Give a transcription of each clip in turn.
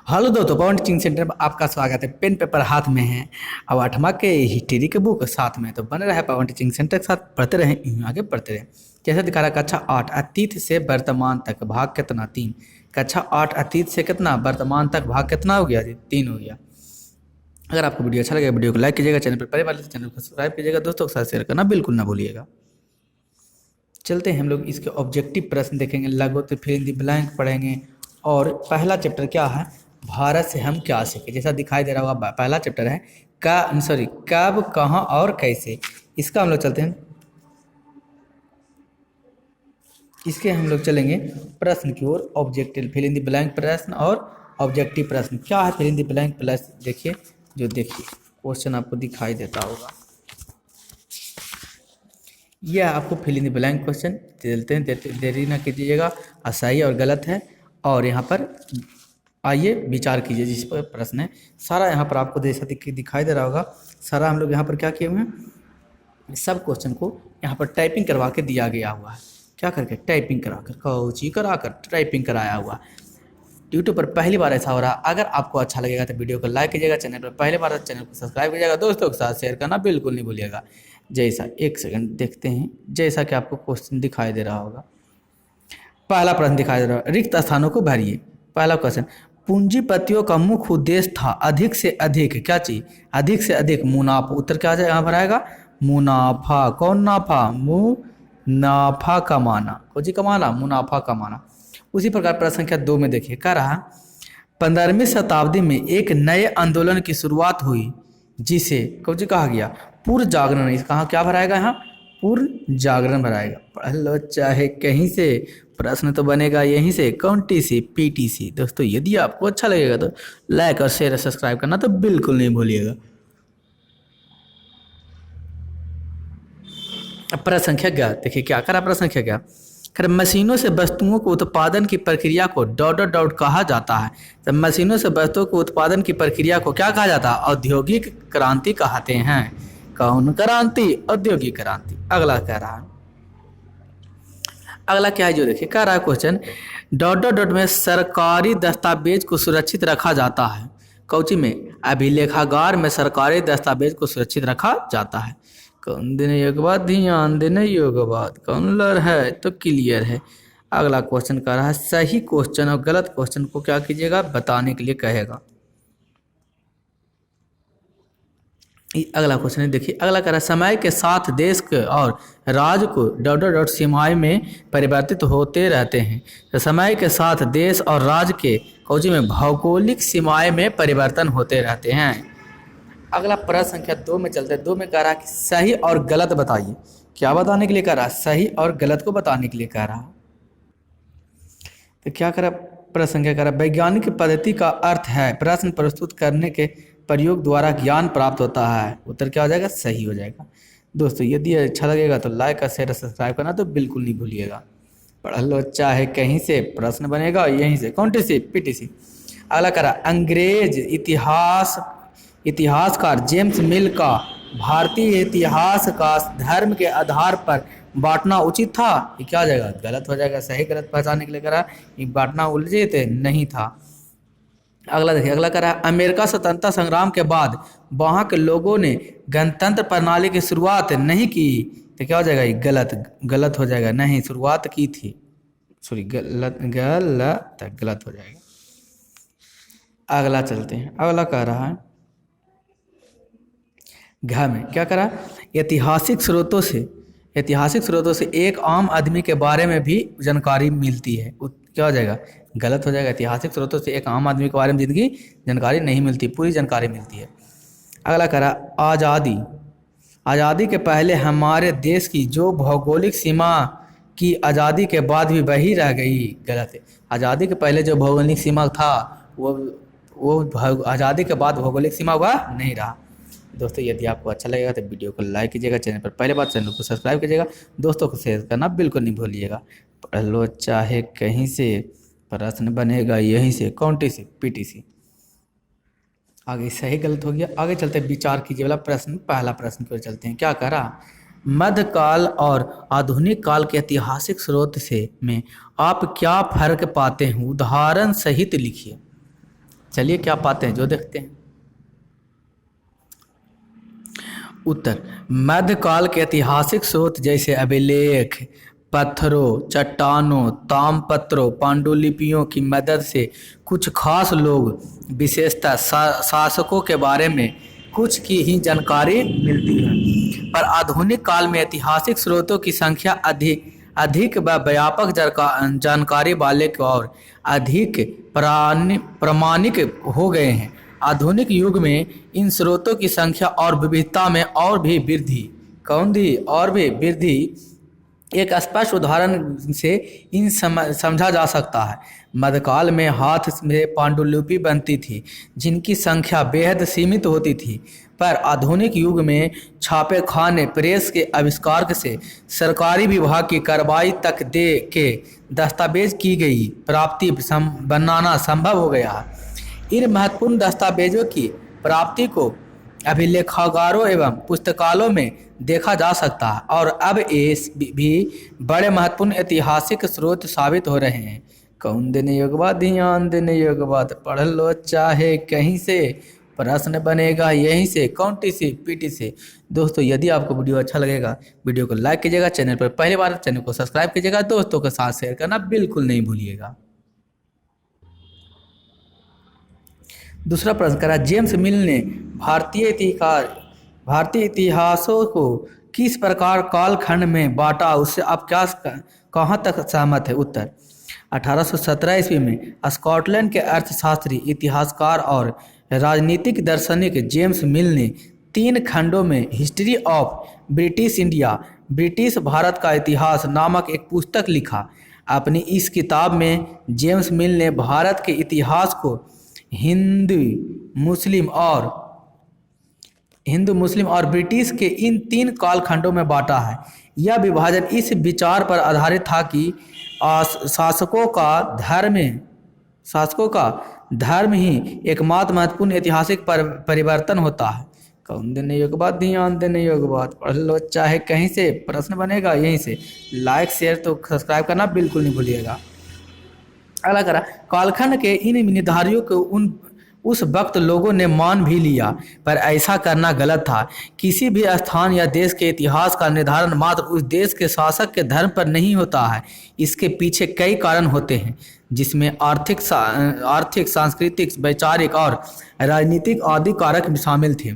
Hello दोस्तों, पवन teaching centre में आपका स्वागत है। पेन पेपर हाथ में है और 8वां के हिस्ट्री के बुक साथ में, तो बने रहे पवन टीचिंग सेंटर के साथ, पढ़ते रहे आगे बढ़ते रहे। कैसे दिखा रहा है कक्षा 8 अतीत से वर्तमान तक भाग कितना 3। कक्षा 8 अतीत से कितना वर्तमान तक भाग कितना हो गया जी 3 हो गया। अगर आपको वीडियो अच्छा लगे वीडियो को लाइक कीजिएगा, चैनल पर पहले बार तो चैनल को सब्सक्राइब कीजिएगा, दोस्तों के साथ शेयर करना बिल्कुल ना भूलिएगा। चलते हैं हम लोग इसके ऑब्जेक्टिव प्रश्न देखेंगे, लगभग फिर इन दी ब्लैंक पढ़ेंगे। और पहला चैप्टर क्या है, भारत से हम क्या सीखे। जैसा दिखाई दे रहा होगा पहला चैप्टर है कब कहाँ और कैसे। इसका हम लोग चलते हैं, इसके हम लोग चलेंगे प्रश्न की ओर। Objective fill in the blank प्रश्न और ऑब्जेक्टिव प्रश्न क्या है। फिल इन दी ब्लैंक प्रश्न देखिए, जो देखिए क्वेश्चन आपको दिखाई देता होगा, यह आपको fill in the blank question देते हैं, देरी ना कीजिएगा। सही और गलत है, और यहाँ पर आइए विचार कीजिए। जिस पर प्रश्न है सारा यहाँ पर आपको जैसा दिखाई दे रहा होगा, सारा हम लोग यहाँ पर क्या किए हुए हैं, सब क्वेश्चन को यहाँ पर टाइपिंग करवा के दिया गया हुआ है। क्या करके टाइपिंग कराकर, कोची कराकर टाइपिंग कराया हुआ है। यूट्यूब पर पहली बार ऐसा हो रहा है। अगर आपको अच्छा लगेगा तो वीडियो को लाइक कीजिएगा, चैनल पर पहली बार तो चैनल को सब्सक्राइब कीजिएगा, दोस्तों के साथ शेयर करना बिल्कुल नहीं भूलिएगा। जैसा एक सेकंड देखते हैं, जैसा कि आपको क्वेश्चन दिखाई दे रहा होगा, पहला प्रश्न दिखाई दे रहा है, रिक्त स्थानों को भरिए। पहला क्वेश्चन, पूंजीपतियों का मुख्य उद्देश्य था अधिक से अधिक क्या चीज, अधिक से अधिक मुनाफा। उत्तर क्या यहाँ पर आएगा, मुनाफा। कौन नाफा, मुनाफा कमाना, कौन कमाना, मुनाफा कमाना। उसी प्रकार प्रश्न संख्या 2 में देखिए, कह रहा 15वीं शताब्दी में एक नए आंदोलन की शुरुआत हुई जिसे कौन कहा गया, पूर्व जागरण। इस कहाँ क्या भराएगा, यहाँ पूर्व जागरण भराएगा। पढ़ लो चाहे कहीं से, प्रश्न तो बनेगा यहीं से, कौन टी सी पीटीसी। दोस्तों यदि आपको अच्छा लगेगा तो लाइक और शेयर और सब्सक्राइब करना तो बिल्कुल नहीं भूलिएगा। प्रश्न संख्या क्या देखिए, क्या करा प्रश्न संख्या क्या, मशीनों से वस्तुओं को उत्पादन की प्रक्रिया को डॉट कहा जाता है। तो मशीनों से वस्तुओं को उत्पादन की प्रक्रिया को क्या कहा जाता है, औद्योगिक क्रांति कहते हैं। कौन क्रांति, औद्योगिक क्रांति। अगला कह रहा है, अगला क्या है जो देखिए, कह रहा है क्वेश्चन, डॉट में सरकारी दस्तावेज को सुरक्षित रखा जाता है। कौची में, अभिलेखागार में सरकारी दस्तावेज को सुरक्षित रखा जाता है। कौन देने योग्य बात, ध्यान देने योग्य बात, कौन लर है तो क्लियर है। अगला क्वेश्चन कह रहा है, सही क्वेश्चन और गलत क्वेश्चन को क्या कीजिएगा, बताने के लिए कहेगा। अगला क्वेश्चन है देखिए, अगला कह रहा है, समय के साथ देश के और राज्य को डॉट सीमाएं में परिवर्तित होते रहते हैं। तो समय के साथ देश और राज्य के कौची में भौगोलिक सीमाएं में परिवर्तन होते रहते हैं। अगला प्रश्न संख्या 2 में चलते हैं। 2 में कह रहा है कि सही और गलत बताइए। क्या बताने के लिए कह रहा है, सही और गलत को बताने के लिए कह रहा है। तो क्या कह रहा है, प्रश्न संख्या कह रहा है, वैज्ञानिक पद्धति का अर्थ है प्रश्न प्रस्तुत करने के प्रयोग द्वारा ज्ञान प्राप्त होता है। उत्तर क्या हो जाएगा, सही हो जाएगा। दोस्तों यदि अच्छा लगेगा तो लाइक और शेयर सब्सक्राइब करना तो बिल्कुल नहीं भूलिएगा। पढ़ लो चाहे कहीं से, प्रश्न बनेगा यहीं से, कौन टी सी पीटीसी। अगला कह रहा है, अंग्रेज इतिहासकार जेम्स मिल का भारतीय इतिहास का धर्म के आधार पर बांटना उचित था। ये क्या हो जाएगा, गलत हो जाएगा। सही गलत पहचानने के लिए करा, ये बांटना उचित नहीं था। अगला देखिए, अगला करा, अमेरिका स्वतंत्रता संग्राम के बाद वहाँ के लोगों ने गणतंत्र प्रणाली की शुरुआत नहीं की। तो क्या हो जाएगा, ये गलत हो जाएगा। नहीं, शुरुआत की थी, सॉरी गलत हो जाएगा। अगला चलते हैं, अगला कह रहा है, घ में क्या करा, ऐतिहासिक स्रोतों से एक आम आदमी के बारे में भी जानकारी मिलती है। क्या हो जाएगा, गलत हो जाएगा। ऐतिहासिक स्रोतों से एक आम आदमी के बारे में जिंदगी जानकारी नहीं मिलती, पूरी जानकारी मिलती है। अगला करा, आज़ादी के पहले हमारे देश की जो भौगोलिक सीमा की आज़ादी के बाद भी वही रह गई। गलत है। आज़ादी के पहले जो भौगोलिक सीमा था वो आज़ादी के बाद भौगोलिक सीमा हुआ नहीं रहा। दोस्तों यदि आपको अच्छा लगेगा तो वीडियो को लाइक कीजिएगा, चैनल पर पहले बार चैनल को सब्सक्राइब कीजिएगा, दोस्तों को शेयर करना बिल्कुल नहीं भूलिएगा। पढ़ लो चाहे कहीं से, प्रश्न बनेगा यहीं से, कौन टी सी पीटीसी। आगे सही गलत हो गया। आगे चलते विचार कीजिए वाला प्रश्न, पहला प्रश्न की ओर चलते हैं। क्या कह रहा, मध्यकाल और आधुनिक काल के ऐतिहासिक स्रोत से में आप क्या फर्क पाते हैं, उदाहरण सहित लिखिए। चलिए क्या पाते हैं जो देखते हैं। उत्तर, मध्यकाल के ऐतिहासिक स्रोत जैसे अभिलेख, पत्थरों, चट्टानों, तामपत्रों, पांडुलिपियों की मदद से कुछ खास लोग, विशेषतः शासकों के बारे में कुछ की ही जानकारी मिलती है, पर आधुनिक काल में ऐतिहासिक स्रोतों की संख्या अधिक अधिक व व्यापक जानकारी वाले और अधिक प्रामाणिक हो गए हैं। आधुनिक युग में इन स्रोतों की संख्या और विविधता में और भी वृद्धि कौन दी और भी वृद्धि एक स्पष्ट उदाहरण से इन समझा जा सकता है। मध्यकाल में हाथ में पांडुलिपि बनती थी जिनकी संख्या बेहद सीमित होती थी, पर आधुनिक युग में छापे खाने प्रेस के आविष्कार से सरकारी विभाग की कार्रवाई तक दे के दस्तावेज की गई प्राप्ति बनाना संभव हो गया है। इन महत्वपूर्ण दस्तावेजों की प्राप्ति को अभिलेखागारों एवं पुस्तकालयों में देखा जा सकता है और अब ये भी बड़े महत्वपूर्ण ऐतिहासिक स्रोत साबित हो रहे हैं। कौन देने योग्य बात, ध्यान देने योग्य बात, पढ़ लो चाहे कहीं से, प्रश्न बनेगा यहीं से, कौनटी से पीटी से। दोस्तों यदि आपको वीडियो अच्छा लगेगा वीडियो को लाइक कीजिएगा, चैनल पर पहली बार चैनल को सब्सक्राइब कीजिएगा, दोस्तों के साथ शेयर करना बिल्कुल नहीं भूलिएगा। दूसरा प्रश्न करा, जेम्स मिल ने भारतीय इतिहासों को किस प्रकार कालखंड में बांटा, उससे आप क्या कहाँ तक सहमत है। उत्तर, 1817 ईस्वी में स्कॉटलैंड के अर्थशास्त्री, इतिहासकार और राजनीतिक दार्शनिक जेम्स मिल ने 3 खंडों में history of British India, British Bharat का इतिहास नामक एक पुस्तक लिखा। अपनी इस किताब में जेम्स मिल ने भारत के इतिहास को हिंदू मुस्लिम और ब्रिटिश के इन 3 कालखंडों में बांटा है। यह विभाजन इस विचार पर आधारित था कि शासकों का धर्म ही एकमात्र महत्वपूर्ण ऐतिहासिक परिवर्तन होता है। कौन देने योग्य बात, ध्यान देने योग्य बात, पढ़ लो चाहे कहीं से, प्रश्न बनेगा यहीं से। लाइक शेयर तो सब्सक्राइब करना बिल्कुल नहीं भूलिएगा। अगला करा, कालखंड के इन निर्धारियों को उस वक्त लोगों ने मान भी लिया, पर ऐसा करना गलत था। किसी भी स्थान या देश के इतिहास का निर्धारण मात्र उस देश के शासक के धर्म पर नहीं होता है। इसके पीछे कई कारण होते हैं, जिसमें आर्थिक, सांस्कृतिक, वैचारिक और राजनीतिक आदि कारक शामिल थे।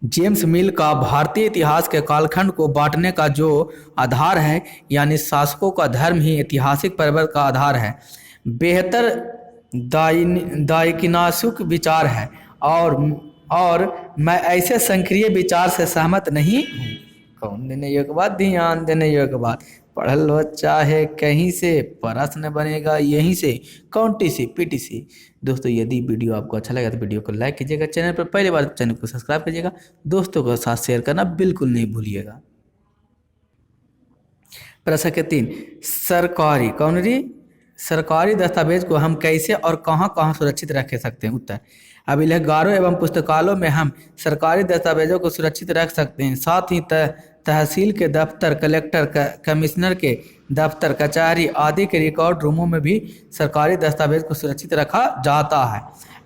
जेम्स मिल का भारतीय इतिहास के कालखंड को बांटने का जो आधार है, यानी शासकों का धर्म ही ऐतिहासिक परिवर्तन का आधार है, बेहतर दायकिनाशुक विचार है और मैं ऐसे संक्रिय विचार से सहमत नहीं हूँ। कौन देने योग्य बात, ध्यान देने योग्य बात, पढ़ लो चाहे कहीं से, प्रश्न बनेगा यहीं से, कौनटी सी पीटी सी। दोस्तों यदि वीडियो आपको अच्छा लगा तो वीडियो को लाइक कीजिएगा, चैनल पर पहली बार चैनल को सब्सक्राइब कीजिएगा, दोस्तों के साथ शेयर करना बिल्कुल नहीं भूलिएगा। प्रश्न के 3, सरकारी दस्तावेज को हम कैसे और कहाँ सुरक्षित रख सकते हैं। उत्तर, अभिलेखागारों एवं पुस्तकालयों में हम सरकारी दस्तावेजों को सुरक्षित रख सकते हैं। साथ ही तहसील के दफ्तर, कलेक्टर, कमिश्नर के दफ्तर, कचहरी आदि के रिकॉर्ड रूमों में भी सरकारी दस्तावेज को सुरक्षित रखा जाता है।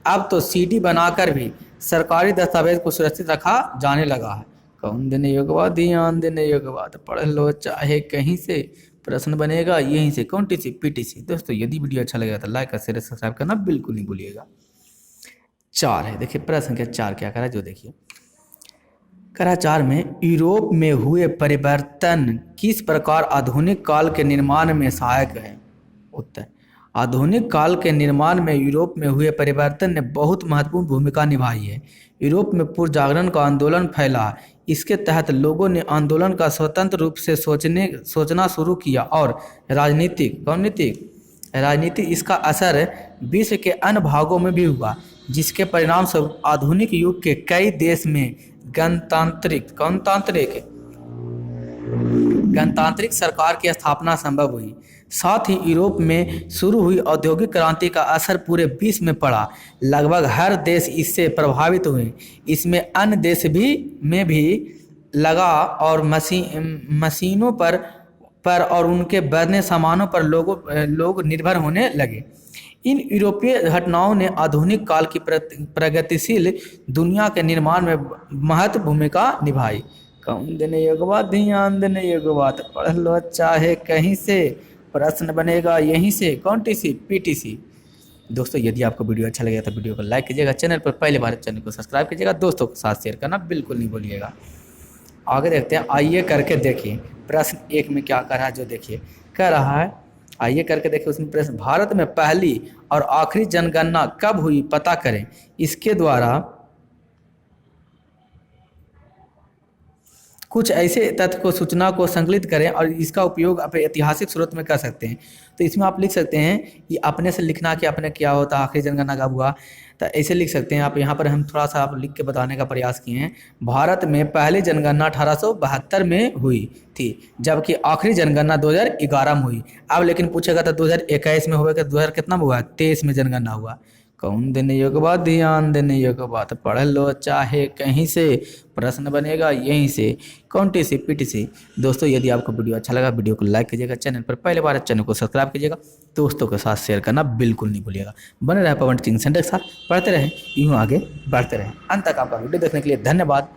अब तो सीडी बनाकर भी सरकारी दस्तावेज को सुरक्षित रखा जाने लगा है। कौन देने योग्य बात, ध्यान देने योग्य बात, पढ़ लो चाहे कहीं से, प्रश्न बनेगा यहीं से, कौनटी सी पीटी सी। दोस्तों यदि वीडियो अच्छा लगेगा तो लाइक और शेयर सब्सक्राइब करना बिल्कुल नहीं भूलिएगा। 4 है, देखिए प्रश्न के 4 क्या करा, जो देखिए करा 4 में, यूरोप में हुए परिवर्तन किस प्रकार आधुनिक काल के निर्माण में सहायक है। उत्तर, आधुनिक काल के निर्माण में यूरोप में हुए परिवर्तन ने बहुत महत्वपूर्ण भूमिका निभाई है। यूरोप में पुनर्जागरण का आंदोलन फैला। इसके तहत लोगों ने आंदोलन का स्वतंत्र रूप से सोचना शुरू किया और राजनीतिक इसका असर विश्व के अन्य भागों में भी हुआ, जिसके परिणाम स्वरूप आधुनिक युग के कई देश में गणतांत्रिक सरकार की स्थापना संभव हुई। साथ ही यूरोप में शुरू हुई औद्योगिक क्रांति का असर पूरे विश्व में पड़ा। लगभग हर देश इससे प्रभावित हुए। इसमें अन्य देश में भी लगा और मशीनों पर और उनके बनने सामानों पर लोग निर्भर होने लगे। इन यूरोपीय घटनाओं ने आधुनिक काल की प्रगतिशील दुनिया के निर्माण में महत्व भूमिका निभाई। कौन देने योग्य बात, ध्यान देने योग्य बात, पढ़ लो चाहे कहीं से, प्रश्न बनेगा यहीं से। कौन टीसी? पीटीसी। दोस्तों यदि आपको वीडियो अच्छा लगेगा तो वीडियो को लाइक कीजिएगा, चैनल पर पहले बार चैनल को सब्सक्राइब कीजिएगा, दोस्तों के साथ शेयर करना बिल्कुल नहीं भूलिएगा। आगे देखते हैं, आइए करके देखिए प्रश्न 1 में क्या कर रहा है, जो देखिए कह रहा है, आइए करके देखिए उसमें प्रश्न, भारत में पहली और आखिरी जनगणना कब हुई पता करें, इसके द्वारा कुछ ऐसे तथ्य को, सूचना को संकलित करें और इसका उपयोग अपने ऐतिहासिक स्रोत में कर सकते हैं। तो इसमें आप लिख सकते हैं कि अपने से लिखना कि आपने क्या होता, आखिरी जनगणना कब हुआ, तो ऐसे लिख सकते हैं आप। यहाँ पर हम थोड़ा सा आप लिख के बताने का प्रयास किए हैं। भारत में पहली जनगणना 1872 में हुई थी, जबकि आखिरी जनगणना 2011 में हुई। अब लेकिन पूछेगा तो 2021 में हुआ कि 2000 कितना में हुआ, 23 में जनगणना हुआ। कौन देने योग्य बात, ध्यान देने योग्य बात, पढ़ लो चाहे कहीं से, प्रश्न बनेगा यहीं से। कौन टीसी? पीटीसी। दोस्तों यदि आपको वीडियो अच्छा लगा वीडियो को लाइक कीजिएगा, चैनल पर पहले बार चैनल को सब्सक्राइब कीजिएगा, दोस्तों के साथ शेयर करना बिल्कुल नहीं भूलिएगा। बने रहे पवन टीचिंग सेंटर के साथ, पढ़ते रहें, यूँ आगे बढ़ते रहें। अंत तक आपका वीडियो देखने के लिए धन्यवाद।